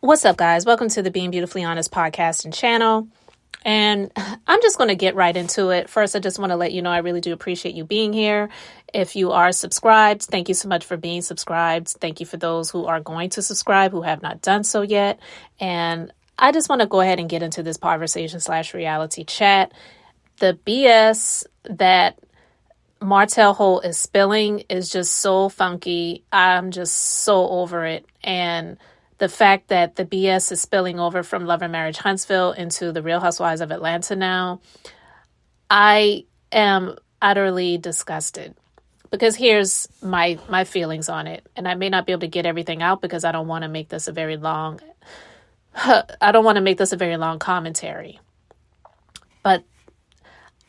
What's up, guys? Welcome to the Being Beautifully Honest podcast and channel. And I'm just going to get right into it. First, I just want to let you know I really do appreciate you being here. If you are subscribed, thank you so much for being subscribed. Thank you for those who are going to subscribe who have not done so yet. And I just want to go ahead and get into this conversation/reality chat. The BS that Martell Holt is spilling is just so funky. I'm just so over it. And the fact that the BS is spilling over from Love and Marriage Huntsville into the Real Housewives of Atlanta now, I am utterly disgusted. Because here's my feelings on it. And I may not be able to get everything out because I don't want to make this a very long commentary. But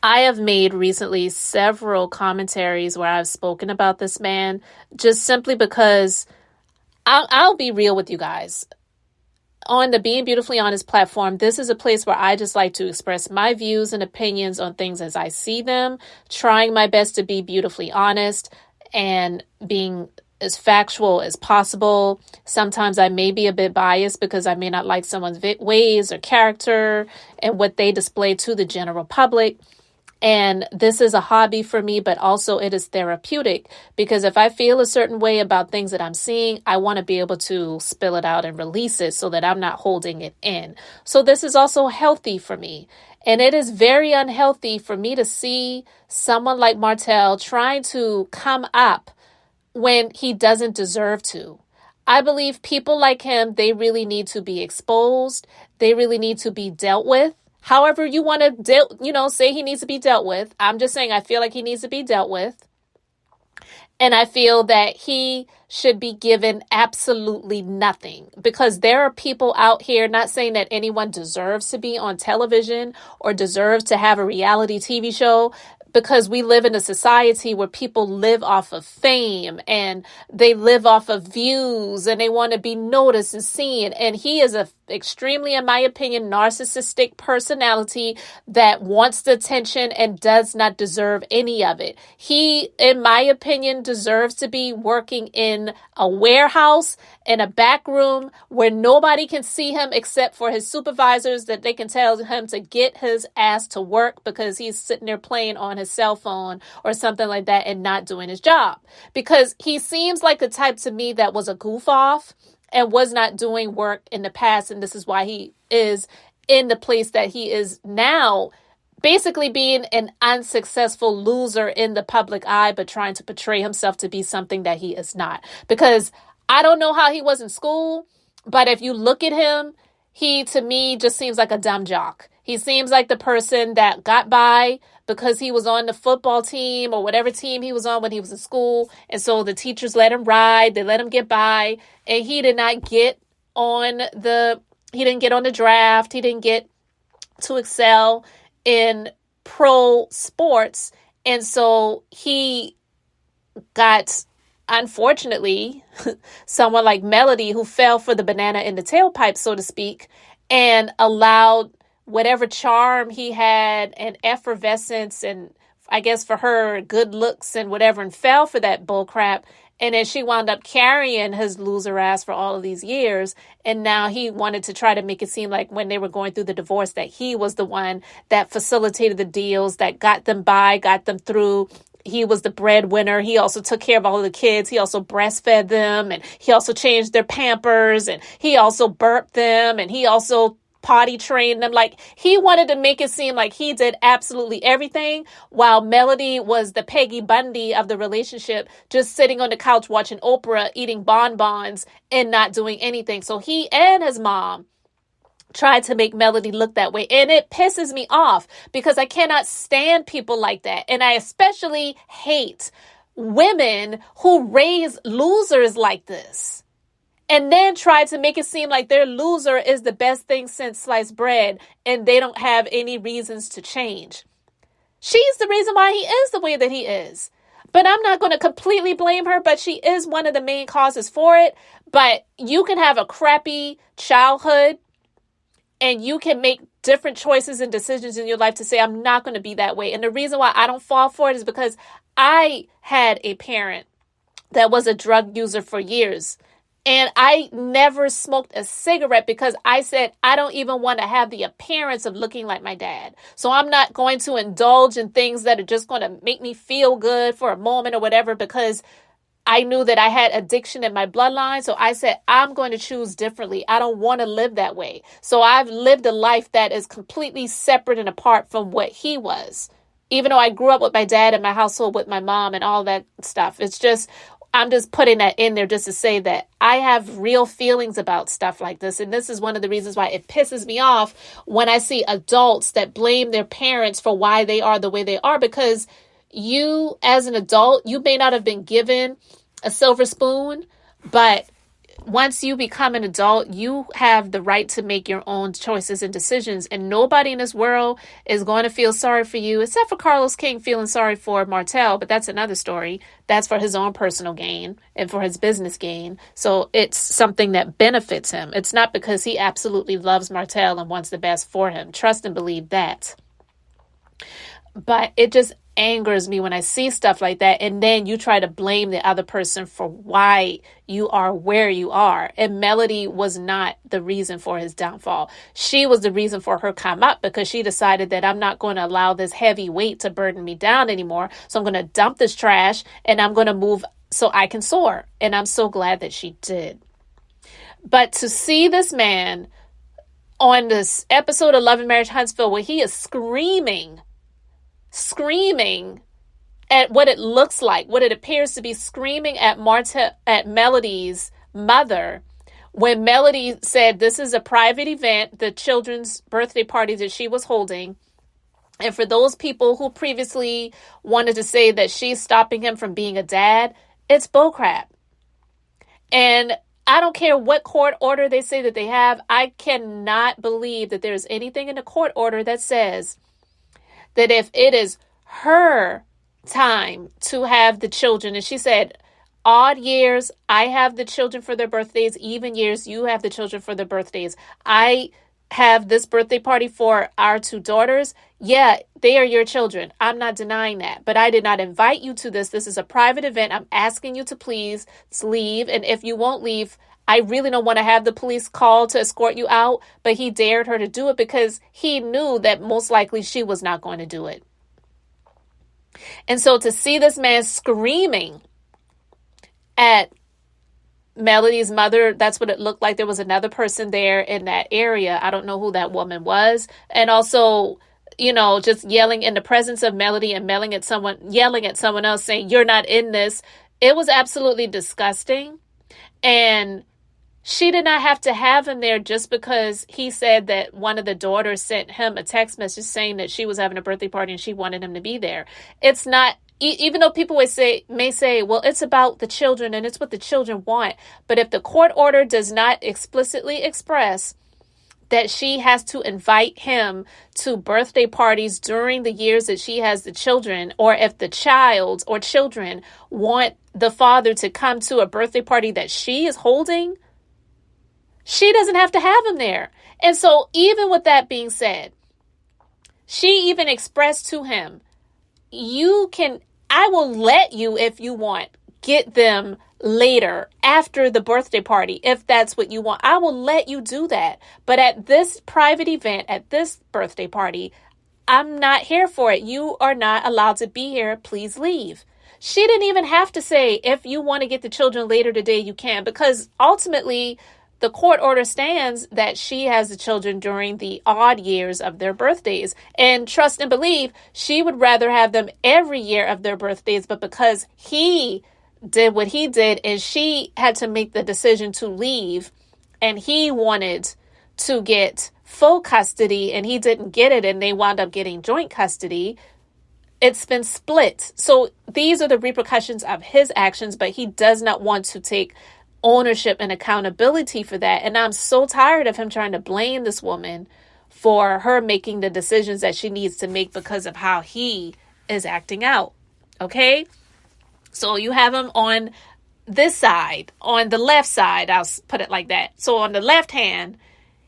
I have made recently several commentaries where I've spoken about this man just simply because I'll be real with you guys. On the Being Beautifully Honest platform, this is a place where I just like to express my views and opinions on things as I see them, trying my best to be beautifully honest and being as factual as possible. Sometimes I may be a bit biased because I may not like someone's ways or character and what they display to the general public. And this is a hobby for me, but also it is therapeutic because if I feel a certain way about things that I'm seeing, I want to be able to spill it out and release it so that I'm not holding it in. So this is also healthy for me. And it is very unhealthy for me to see someone like Martell trying to come up when he doesn't deserve to. I believe people like him, they really need to be exposed. They really need to be dealt with. However you want to say he needs to be dealt with. I'm just saying I feel like he needs to be dealt with. And I feel that he should be given absolutely nothing because there are people out here, not saying that anyone deserves to be on television or deserves to have a reality TV show, because we live in a society where people live off of fame and they live off of views and they want to be noticed and seen. And he is a extremely, in my opinion, narcissistic personality that wants the attention and does not deserve any of it. He, in my opinion, deserves to be working in a warehouse, in a back room where nobody can see him except for his supervisors, that they can tell him to get his ass to work because he's sitting there playing on his cell phone or something like that and not doing his job. Because he seems like the type to me that was a goof off and was not doing work in the past. And this is why he is in the place that he is now, basically being an unsuccessful loser in the public eye, but trying to portray himself to be something that he is not. Because I don't know how he was in school, but if you look at him, he, to me, just seems like a dumb jock. He seems like the person that got by because he was on the football team or whatever team he was on when he was in school. And so the teachers let him ride, they let him get by, and he did not get on the draft. He didn't get to excel in pro sports. And so he got, unfortunately, someone like Melody who fell for the banana in the tailpipe, so to speak, and allowed whatever charm he had and effervescence and I guess for her good looks and whatever, and fell for that bull crap. And then she wound up carrying his loser ass for all of these years. And now he wanted to try to make it seem like when they were going through the divorce that he was the one that facilitated the deals, that got them by, got them through. He was the breadwinner. He also took care of all of the kids. He also breastfed them, and he also changed their Pampers, and he also burped them, and he also potty trained them. Like, he wanted to make it seem like he did absolutely everything, while Melody was the Peggy Bundy of the relationship, just sitting on the couch watching Oprah, eating bonbons and not doing anything. So he and his mom tried to make Melody look that way. And it pisses me off because I cannot stand people like that. And I especially hate women who raise losers like this and then try to make it seem like their loser is the best thing since sliced bread and they don't have any reasons to change. She's the reason why he is the way that he is. But I'm not going to completely blame her, but she is one of the main causes for it. But you can have a crappy childhood and you can make different choices and decisions in your life to say, I'm not going to be that way. And the reason why I don't fall for it is because I had a parent that was a drug user for years. And I never smoked a cigarette because I said, I don't even want to have the appearance of looking like my dad. So I'm not going to indulge in things that are just going to make me feel good for a moment or whatever, because I knew that I had addiction in my bloodline. So I said, I'm going to choose differently. I don't want to live that way. So I've lived a life that is completely separate and apart from what he was. Even though I grew up with my dad in my household with my mom and all that stuff. It's just, I'm just putting that in there just to say that I have real feelings about stuff like this. And this is one of the reasons why it pisses me off when I see adults that blame their parents for why they are the way they are. Because you, as an adult, you may not have been given a silver spoon, but once you become an adult, you have the right to make your own choices and decisions. And nobody in this world is going to feel sorry for you, except for Carlos King feeling sorry for Martel. But that's another story. That's for his own personal gain and for his business gain. So it's something that benefits him. It's not because he absolutely loves Martel and wants the best for him. Trust and believe that. But it just angers me when I see stuff like that, and then you try to blame the other person for why you are where you are. And Melody was not the reason for his downfall. She was the reason for her come up, because she decided that I'm not going to allow this heavy weight to burden me down anymore. So I'm going to dump this trash and I'm going to move so I can soar. And I'm so glad that she did. But to see this man on this episode of Love and Marriage Huntsville, where he is screaming at what it looks like, what it appears to be, screaming at Melody's mother, when Melody said this is a private event, the children's birthday party that she was holding. And for those people who previously wanted to say that she's stopping him from being a dad, it's bullcrap. And I don't care what court order they say that they have. I cannot believe that there's anything in the court order that says that if it is her time to have the children, and she said, odd years, I have the children for their birthdays, even years, you have the children for their birthdays. I have this birthday party for our two daughters. Yeah, they are your children. I'm not denying that. But I did not invite you to this. This is a private event. I'm asking you to please leave. And if you won't leave, I really don't want to have the police call to escort you out, but he dared her to do it because he knew that most likely she was not going to do it. And so to see this man screaming at Melody's mother, that's what it looked like. There was another person there in that area. I don't know who that woman was. And also, just yelling in the presence of Melody and yelling at someone else saying, you're not in this. It was absolutely disgusting. And she did not have to have him there just because he said that one of the daughters sent him a text message saying that she was having a birthday party and she wanted him to be there. It's not, even though people may say, well, it's about the children and it's what the children want. But if the court order does not explicitly express that she has to invite him to birthday parties during the years that she has the children, or if the child or children want the father to come to a birthday party that she is holding, she doesn't have to have him there. And so even with that being said, she even expressed to him, I will let you, if you want, get them later after the birthday party. If that's what you want, I will let you do that. But at this private event, at this birthday party, I'm not here for it. You are not allowed to be here. Please leave. She didn't even have to say, if you want to get the children later today, you can, because ultimately the court order stands that she has the children during the odd years of their birthdays. And trust and believe, she would rather have them every year of their birthdays. But because he did what he did and she had to make the decision to leave, and he wanted to get full custody and he didn't get it, and they wound up getting joint custody, it's been split. So these are the repercussions of his actions, but he does not want to take ownership and accountability for that. And I'm so tired of him trying to blame this woman for her making the decisions that she needs to make because of how he is acting out. Okay? So you have him on this side, on the left side, I'll put it like that. So on the left hand,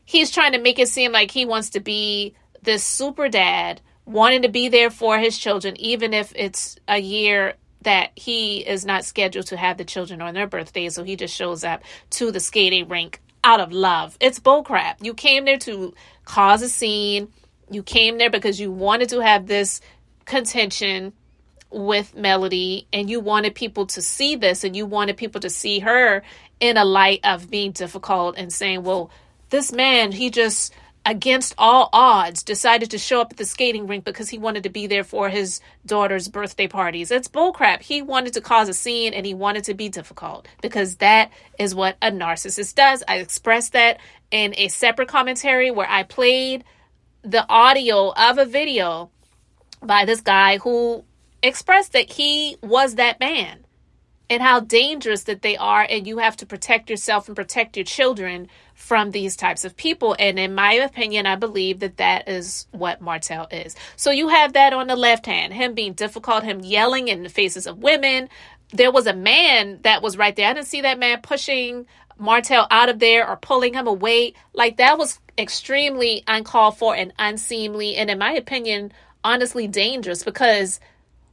he's trying to make it seem like he wants to be this super dad, wanting to be there for his children, even if it's a year that he is not scheduled to have the children on their birthdays, so he just shows up to the skating rink out of love. It's bullcrap. You came there to cause a scene. You came there because you wanted to have this contention with Melody, and you wanted people to see this, and you wanted people to see her in a light of being difficult and saying, well, this man, he just, against all odds, decided to show up at the skating rink because he wanted to be there for his daughter's birthday parties. It's bullcrap. He wanted to cause a scene, and he wanted to be difficult, because that is what a narcissist does. I expressed that in a separate commentary where I played the audio of a video by this guy who expressed that he was that man and how dangerous that they are, and you have to protect yourself and protect your children from these types of people. And in my opinion, I believe that that is what Martel is. So you have that on the left hand, him being difficult, him yelling in the faces of women. There was a man that was right there. I didn't see that man pushing Martel out of there or pulling him away. Like, that was extremely uncalled for and unseemly, and in my opinion, honestly dangerous, because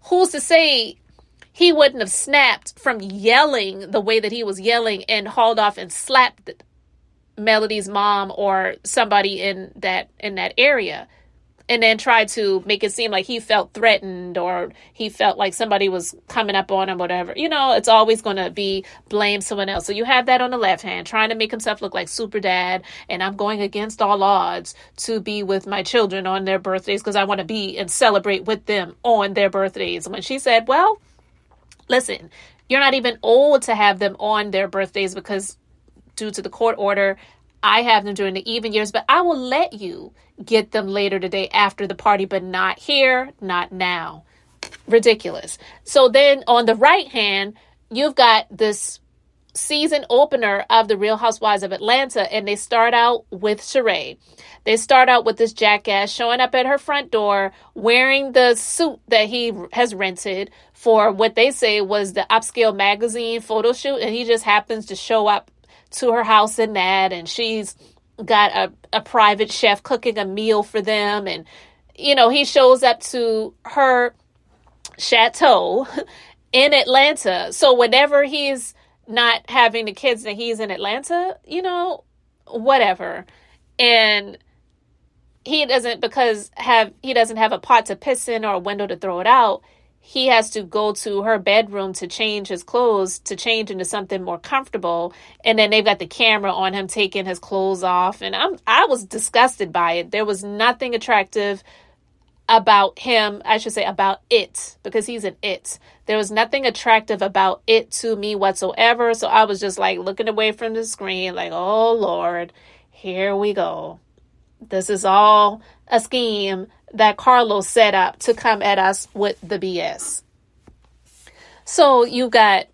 who's to say he wouldn't have snapped from yelling the way that he was yelling and hauled off and slapped Melody's mom or somebody in that area, and then tried to make it seem like he felt threatened or he felt like somebody was coming up on him, whatever. You know, it's always going to be blame someone else. So you have that on the left hand, trying to make himself look like super dad, and I'm going against all odds to be with my children on their birthdays because I want to be and celebrate with them on their birthdays. When she said, well, listen, you're not even old to have them on their birthdays because due to the court order, I have them during the even years, but I will let you get them later today after the party, but not here, not now. Ridiculous. So then on the right hand, you've got this season opener of The Real Housewives of Atlanta, and they start out with Sheree. They start out with this jackass showing up at her front door wearing the suit that he has rented for what they say was the upscale magazine photo shoot, and he just happens to show up to her house in that, and she's got a private chef cooking a meal for them, and you know, he shows up to her chateau in Atlanta. So whenever he's not having the kids and he's in Atlanta, you know, whatever. And he doesn't have a pot to piss in or a window to throw it out. He has to go to her bedroom to change his clothes, to change into something more comfortable. And then they've got the camera on him taking his clothes off. And I was disgusted by it. There was nothing attractive about him. I should say about it, because he's an it. There was nothing attractive about it to me whatsoever. So I was just like looking away from the screen like, oh Lord, here we go. This is all a scheme that Carlos set up to come at us with the BS. So you got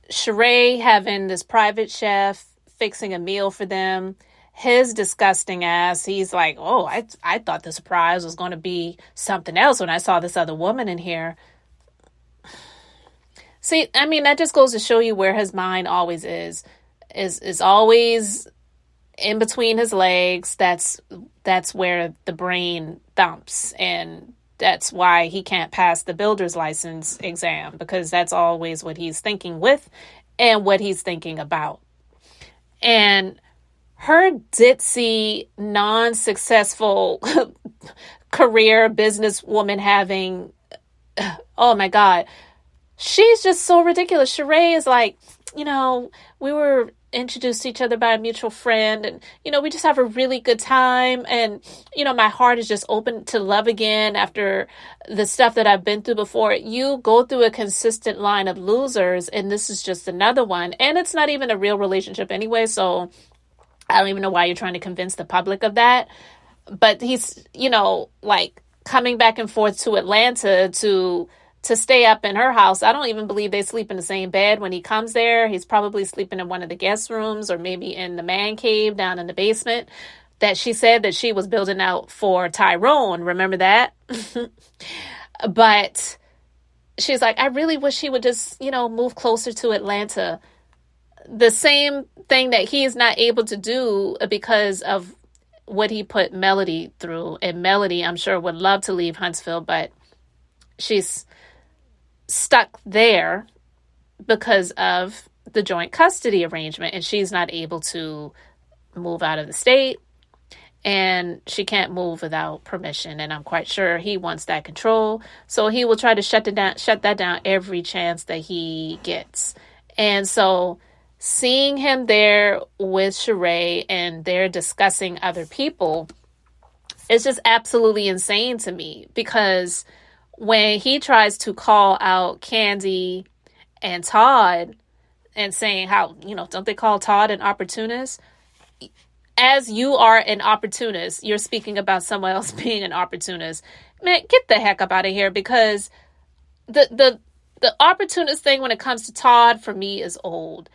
Sheree having this private chef fixing a meal for them. His disgusting ass, he's like, oh, I thought the surprise was going to be something else when I saw this other woman in here. See, I mean, that just goes to show you where his mind always is always in between his legs. That's where the brain thumps, and that's why he can't pass the builder's license exam, because that's always what he's thinking with and what he's thinking about. And her ditzy, non-successful career businesswoman having, oh my God, she's just so ridiculous. Sheree is like, you know, we were introduced to each other by a mutual friend, and you know, we just have a really good time, and you know, my heart is just open to love again after the stuff that I've been through before. You go through a consistent line of losers, and this is just another one, and it's not even a real relationship anyway, so I don't even know why you're trying to convince the public of that. But he's, you know, like coming back and forth to Atlanta to stay up in her house. I don't even believe they sleep in the same bed when he comes there. He's probably sleeping in one of the guest rooms or maybe in the man cave down in the basement that she said that she was building out for Tyrone. Remember that? But she's like, I really wish he would just, you know, move closer to Atlanta. The same thing that he's not able to do because of what he put Melody through. And Melody, I'm sure, would love to leave Huntsville, but she's stuck there because of the joint custody arrangement, and she's not able to move out of the state, and she can't move without permission. And I'm quite sure he wants that control, so he will try to shut that down every chance that he gets. And so seeing him there with Sheree and they're discussing other people, it's just absolutely insane to me, because when he tries to call out Candy and Todd and saying how, don't they call Todd an opportunist? As you are an opportunist, you're speaking about someone else being an opportunist. Man, get the heck up out of here, because the opportunist thing when it comes to Todd, for me, is old.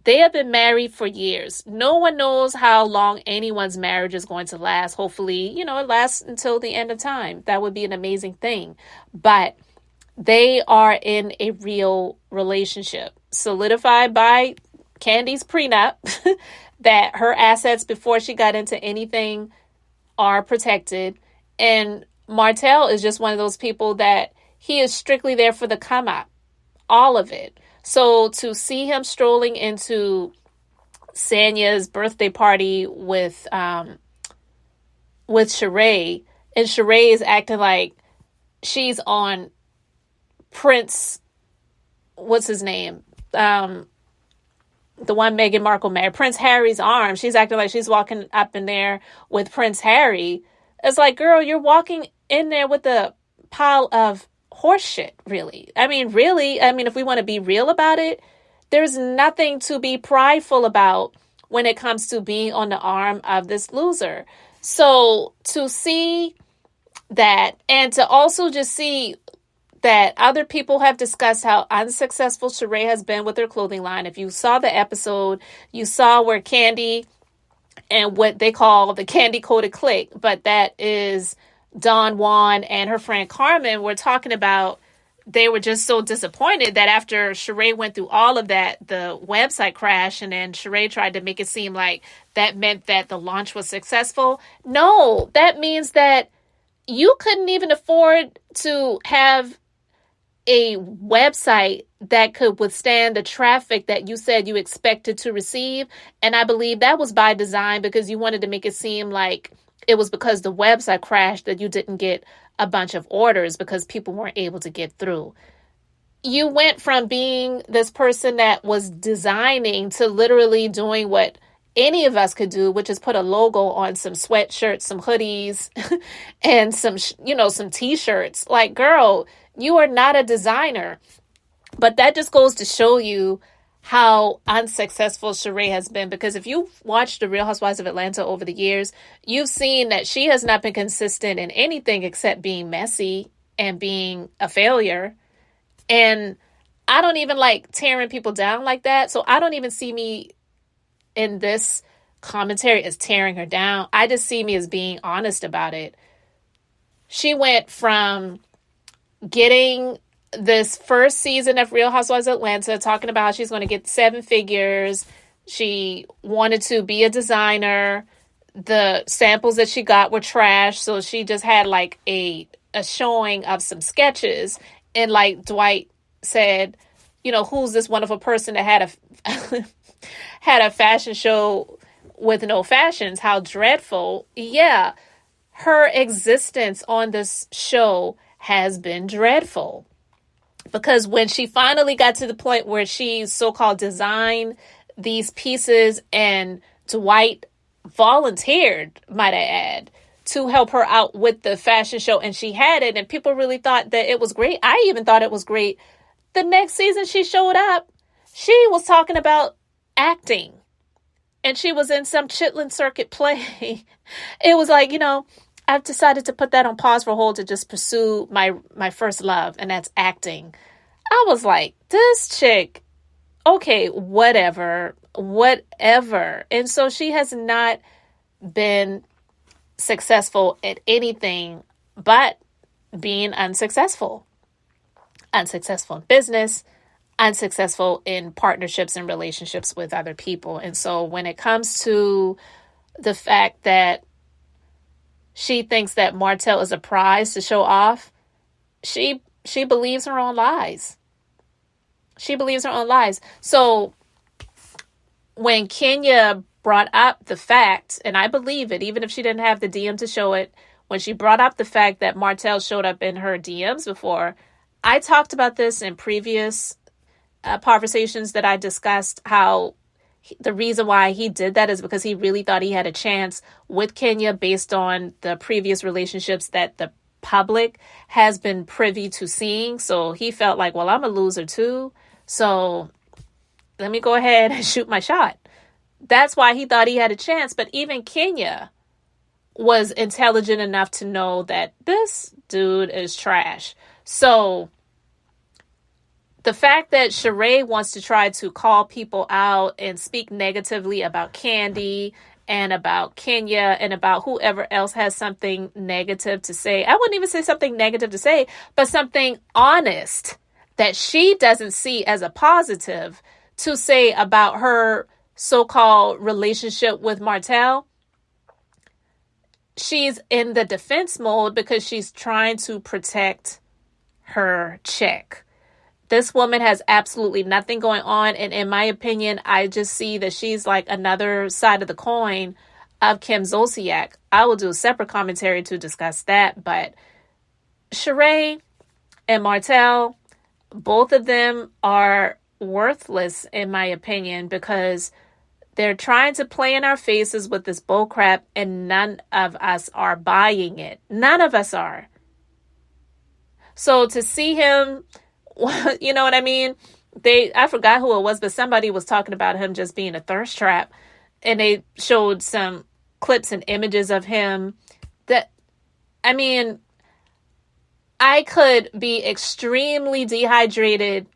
They have been married for years. No one knows how long anyone's marriage is going to last. Hopefully, it lasts until the end of time. That would be an amazing thing. But they are in a real relationship, solidified by Candy's prenup, that her assets before she got into anything are protected. And Martell is just one of those people that he is strictly there for the come up, all of it. So to see him strolling into Sanya's birthday party with Sheree, and Sheree is acting like she's on Prince, what's his name? The one Meghan Markle married, Prince Harry's arm. She's acting like she's walking up in there with Prince Harry. It's like, girl, you're walking in there with a pile of horse shit, really. Really, if we want to be real about it, there's nothing to be prideful about when it comes to being on the arm of this loser. So to see that, and to also just see that other people have discussed how unsuccessful Sheree has been with her clothing line. If you saw the episode, you saw where Candy and what they call the Candy Coated Clique, but that is Don Juan and her friend Carmen, were talking about they were just so disappointed that after Sheree went through all of that, the website crashed, and then Sheree tried to make it seem like that meant that the launch was successful. No, that means that you couldn't even afford to have a website that could withstand the traffic that you said you expected to receive. And I believe that was by design, because you wanted to make it seem like it was because the website crashed that you didn't get a bunch of orders because people weren't able to get through. You went from being this person that was designing to literally doing what any of us could do, which is put a logo on some sweatshirts, some hoodies, and some t-shirts. Like, girl, you are not a designer. But that just goes to show you how unsuccessful Sheree has been, because if you've watched The Real Housewives of Atlanta over the years, you've seen that she has not been consistent in anything except being messy and being a failure. And I don't even like tearing people down like that. So I don't even see me in this commentary as tearing her down. I just see me as being honest about it. She went from getting this first season of Real Housewives of Atlanta, talking about how she's going to get 7 figures. She wanted to be a designer. The samples that she got were trash. So she just had like a showing of some sketches. And like Dwight said, who's this wonderful person that had a fashion show with no fashions? How dreadful. Yeah. Her existence on this show has been dreadful. Because when she finally got to the point where she so-called designed these pieces, and Dwight volunteered, might I add, to help her out with the fashion show, and she had it, and people really thought that it was great. I even thought it was great. The next season she showed up, she was talking about acting, and she was in some Chitlin Circuit play. It was like, I've decided to put that on pause for a hold to just pursue my first love, and that's acting. I was like, this chick, okay, whatever. And so she has not been successful at anything but being unsuccessful. Unsuccessful in business, unsuccessful in partnerships and relationships with other people. And so when it comes to the fact that she thinks that Martell is a prize to show off, she she believes her own lies. She believes her own lies. So when Kenya brought up the fact, and I believe it, even if she didn't have the DM to show it, when she brought up the fact that Martel showed up in her DMs before, I talked about this in previous conversations that I discussed, how the reason why he did that is because he really thought he had a chance with Kenya based on the previous relationships that the public has been privy to seeing. So he felt like, well, I'm a loser too, so let me go ahead and shoot my shot. That's why he thought he had a chance. But even Kenya was intelligent enough to know that this dude is trash. So the fact that Sheree wants to try to call people out and speak negatively about Candy and about Kenya and about whoever else has something negative to say, I wouldn't even say something negative to say, but something honest that she doesn't see as a positive to say about her so-called relationship with Martel. She's in the defense mode because she's trying to protect her check. This woman has absolutely nothing going on. And in my opinion, I just see that she's like another side of the coin of Kim Zolciak. I will do a separate commentary to discuss that. But Sheree and Martel, both of them are worthless in my opinion, because they're trying to play in our faces with this bull crap and none of us are buying it. None of us are. So to see him, you know what I mean? I forgot who it was, but somebody was talking about him just being a thirst trap. And they showed some clips and images of him that, I mean, I could be extremely dehydrated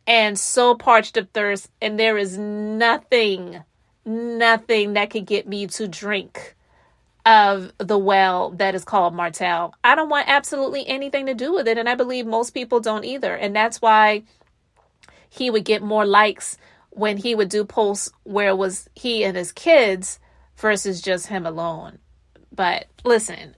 and so parched of thirst, and there is nothing that could get me to drink of the well that is called Martel. I don't want absolutely anything to do with it, and I believe most people don't either. And that's why he would get more likes when he would do posts where it was he and his kids versus just him alone. But listen,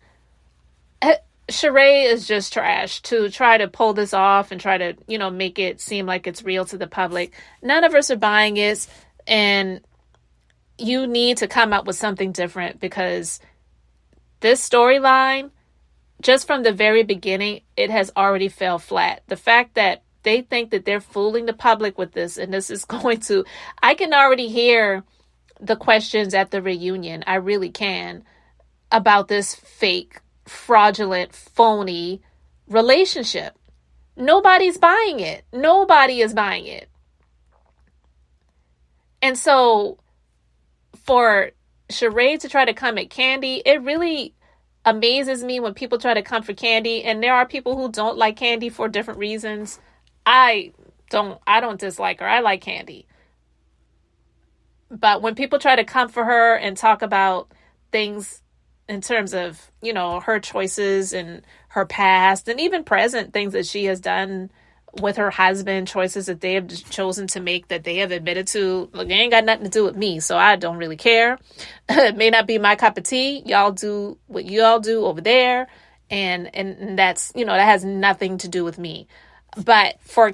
Sheree is just trash to try to pull this off and try to, make it seem like it's real to the public. None of us are buying it, and you need to come up with something different, because this storyline, just from the very beginning, it has already fell flat. The fact that they think that they're fooling the public with this, and this is going to, I can already hear the questions at the reunion. I really can, about this fake, fraudulent, phony relationship. Nobody's buying it. Nobody is buying it. And so for Sheree to try to come at Candy, it really amazes me when people try to come for Candy, and there are people who don't like Candy for different reasons. I don't dislike her. I like Candy. But when people try to come for her and talk about things in terms of, her choices and her past and even present things that she has done with her husband, choices that they have chosen to make that they have admitted to, look, it ain't got nothing to do with me, so I don't really care. It may not be my cup of tea. Y'all do what y'all do over there, and that's, that has nothing to do with me. But for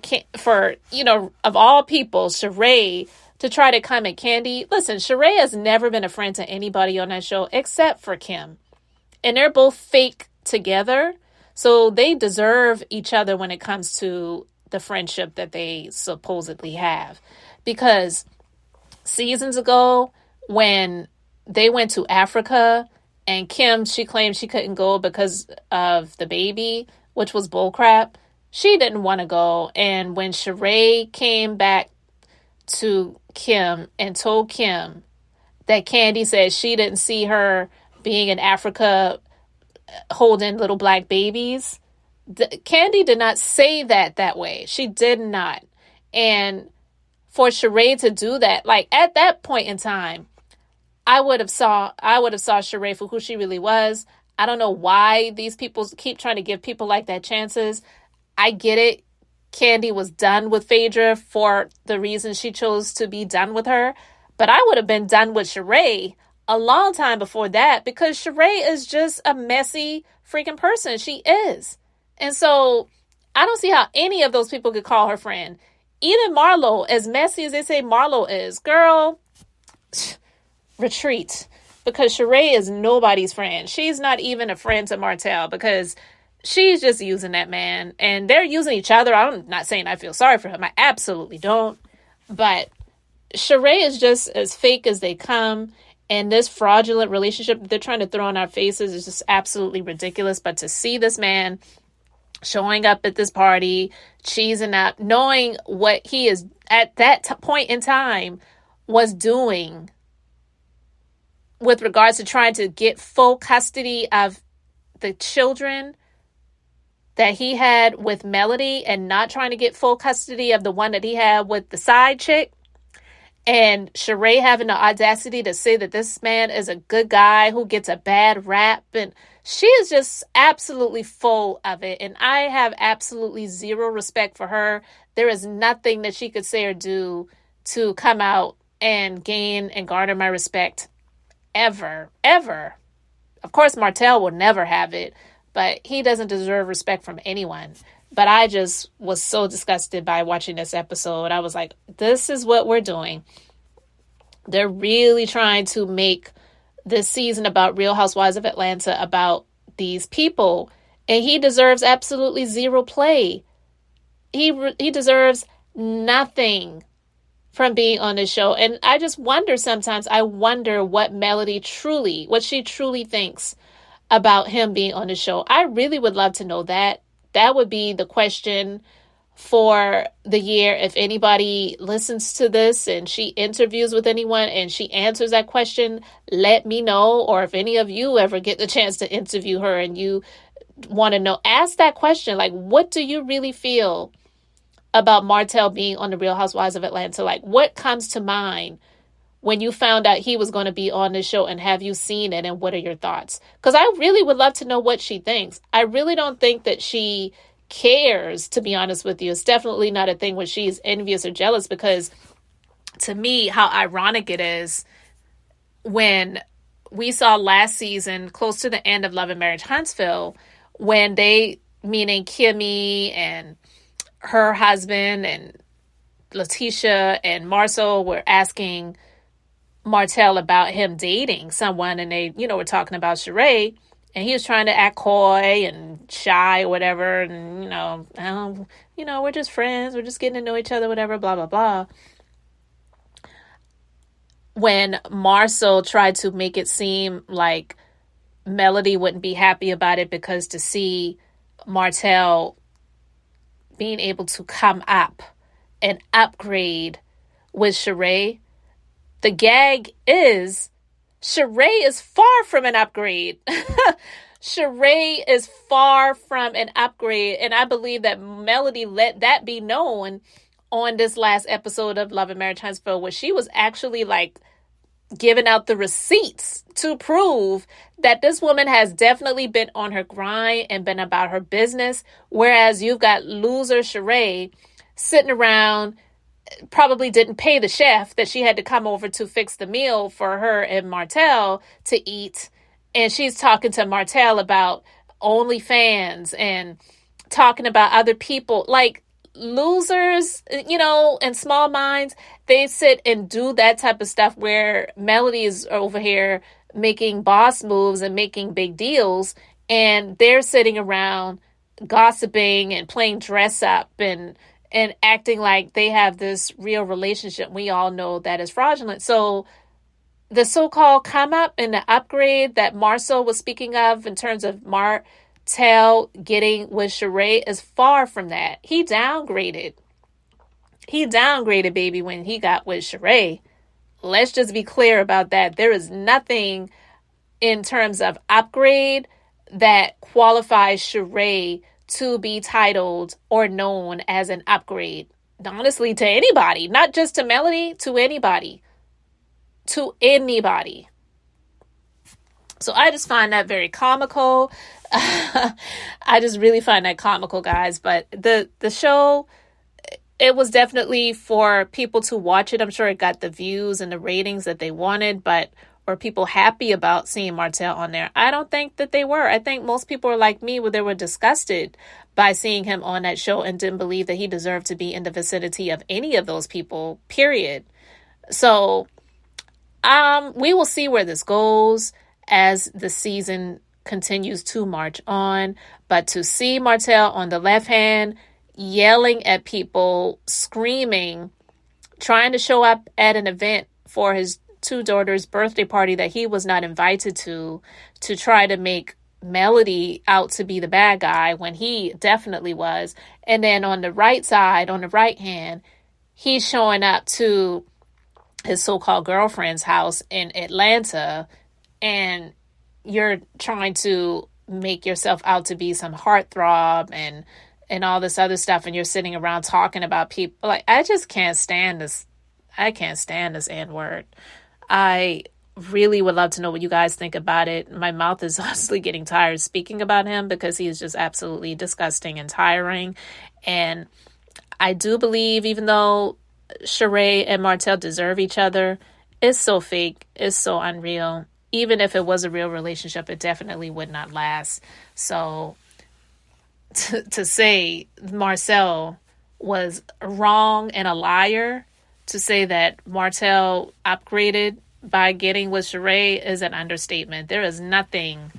of all people, Sheree to try to come at Candy, listen, Sheree has never been a friend to anybody on that show except for Kim, and they're both fake together. So they deserve each other when it comes to the friendship that they supposedly have. Because seasons ago, when they went to Africa and Kim, she claimed she couldn't go because of the baby, which was bullcrap. She didn't want to go. And when Sheree came back to Kim and told Kim that Candy said she didn't see her being in Africa holding little black babies, Candy did not say that way. She did not. And for Sheree to do that, like at that point in time, I would have saw Sheree for who she really was. I don't know why these people keep trying to give people like that chances. I get it. Candy was done with Phaedra for the reason she chose to be done with her. But I would have been done with Sheree a long time before that, because Sheree is just a messy freaking person. She is. And so I don't see how any of those people could call her friend. Even Marlo, as messy as they say Marlo is, girl, retreat. Because Sheree is nobody's friend. She's not even a friend to Martell because she's just using that man. And they're using each other. I'm not saying I feel sorry for him. I absolutely don't. But Sheree is just as fake as they come. And this fraudulent relationship that they're trying to throw in our faces is just absolutely ridiculous. But to see this man showing up at this party, cheesing up, knowing what he is at that point in time was doing with regards to trying to get full custody of the children that he had with Melody and not trying to get full custody of the one that he had with the side chick. And Sheree having the audacity to say that this man is a good guy who gets a bad rap. And she is just absolutely full of it. And I have absolutely zero respect for her. There is nothing that she could say or do to come out and gain and garner my respect. Ever. Of course, Martell will never have it, but he doesn't deserve respect from anyone. But I just was so disgusted by watching this episode. I was like, this is what we're doing. They're really trying to make this season about Real Housewives of Atlanta about these people. And he deserves absolutely zero play. He deserves nothing from being on the show. And I just wonder sometimes, what she truly thinks about him being on the show. I really would love to know that. That would be the question for the year. If anybody listens to this and she interviews with anyone and she answers that question, let me know. Or if any of you ever get the chance to interview her and you want to know, ask that question. Like, what do you really feel about Martell being on the Real Housewives of Atlanta? Like, what comes to mind when you found out he was going to be on this show, and have you seen it, and what are your thoughts? Because I really would love to know what she thinks. I really don't think that she cares, to be honest with you. It's definitely not a thing where she's envious or jealous, because to me, how ironic it is when we saw last season, close to the end of Love and Marriage Huntsville, when they, meaning Kimmy and her husband and Letitia and Marcel, were asking Martell about him dating someone, and they, were talking about Sheree, and he was trying to act coy and shy or whatever, and, we're just friends, we're just getting to know each other, whatever, blah, blah, blah. When Marcel tried to make it seem like Melody wouldn't be happy about it, because to see Martell being able to come up and upgrade with Sheree, the gag is Sheree is far from an upgrade. Sheree is far from an upgrade. And I believe that Melody let that be known on this last episode of Love and Marriage Huntsville, where she was actually like giving out the receipts to prove that this woman has definitely been on her grind and been about her business. Whereas you've got loser Sheree sitting around, probably didn't pay the chef that she had to come over to fix the meal for her and Martell to eat. And she's talking to Martell about OnlyFans and talking about other people. Like, losers, and small minds, they sit and do that type of stuff, where Melody is over here making boss moves and making big deals, and they're sitting around gossiping and playing dress up and acting like they have this real relationship. We all know that is fraudulent. So the so-called come up and the upgrade that Marcel was speaking of in terms of Martell getting with Sheree is far from that. He downgraded. He downgraded, baby, when he got with Sheree. Let's just be clear about that. There is nothing in terms of upgrade that qualifies Sheree to be titled or known as an upgrade. Honestly, to anybody, not just to Melody, to anybody. To anybody. So I just find that very comical. I just really find that comical, guys. But the show, it was definitely for people to watch it. I'm sure it got the views and the ratings that they wanted. But or people happy about seeing Martell on there. I don't think that they were. I think most people are like me, where they were disgusted by seeing him on that show and didn't believe that he deserved to be in the vicinity of any of those people, period. So we will see where this goes as the season continues to march on. But to see Martell on the left hand, yelling at people, screaming, trying to show up at an event for his two daughters' birthday party that he was not invited to try to make Melody out to be the bad guy when he definitely was. And then on the right side, on the right hand, he's showing up to his so-called girlfriend's house in Atlanta, and you're trying to make yourself out to be some heartthrob and all this other stuff, and you're sitting around talking about people. Like, I just can't stand this. I can't stand this N-word. I really would love to know what you guys think about it. My mouth is honestly getting tired speaking about him because he is just absolutely disgusting and tiring. And I do believe, even though Sheree and Martell deserve each other, it's so fake. It's so unreal. Even if it was a real relationship, it definitely would not last. So to say Marcel was wrong and a liar, to say that Martell upgraded by getting with Sheree is an understatement. There is nothing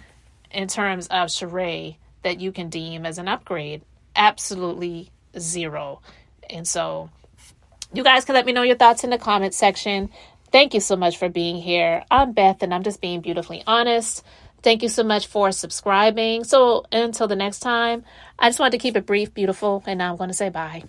in terms of Sheree that you can deem as an upgrade. Absolutely zero. And so you guys can let me know your thoughts in the comment section. Thank you so much for being here. I'm Beth, and I'm just being beautifully honest. Thank you so much for subscribing. So until the next time, I just wanted to keep it brief, beautiful, and now I'm going to say bye.